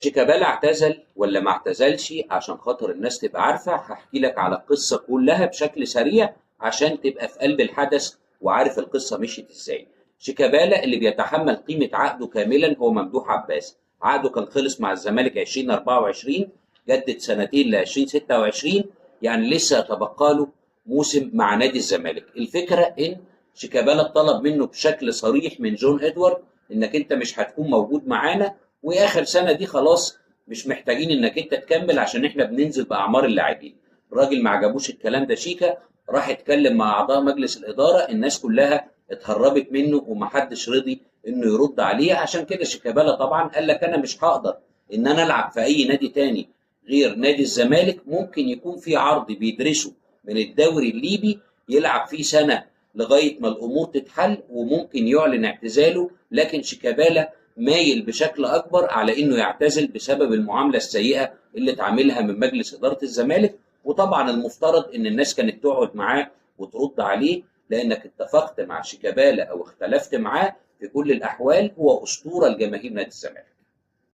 شيكابالا اعتزل ولا ما اعتزلش؟ عشان خاطر الناس تبقى عارفة هحكي لك على القصة كلها بشكل سريع عشان تبقى في قلب الحدث وعارف القصة مشيت ازاي. شيكابالا اللي بيتحمل قيمة عقده كاملا هو ممدوح عباس. عقده كان خلص مع الزمالك 2024، جدد سنتين ل 2026، يعني لسه يتبقى له موسم مع نادي الزمالك. الفكرة ان شيكابالا طلب منه بشكل صريح من جون ادوارد انك انت مش هتكون موجود معانا، واخر سنه دي خلاص مش محتاجين انك انت تكمل عشان احنا بننزل باعمار اللاعبين. الراجل ما عجبوش الكلام ده شيكا، راح اتكلم مع اعضاء مجلس الاداره، الناس كلها اتهربت منه ومحدش رضي انه يرد عليه. عشان كده شيكابالا طبعا قال لك انا مش هقدر ان انا العب في اي نادي تاني غير نادي الزمالك. ممكن يكون في عرض بيدرسه من الدوري الليبي يلعب فيه سنه لغايه ما الامور تتحل وممكن يعلن اعتزاله، لكن شيكابالا مايل بشكل اكبر على انه يعتزل بسبب المعامله السيئه اللي اتعاملها من مجلس اداره الزمالك. وطبعا المفترض ان الناس كانت تقعد معاه وترد عليه، لانك اتفقت مع شيكابالا او اختلفت معاه في كل الاحوال هو اسطوره لجماهير نادي الزمالك.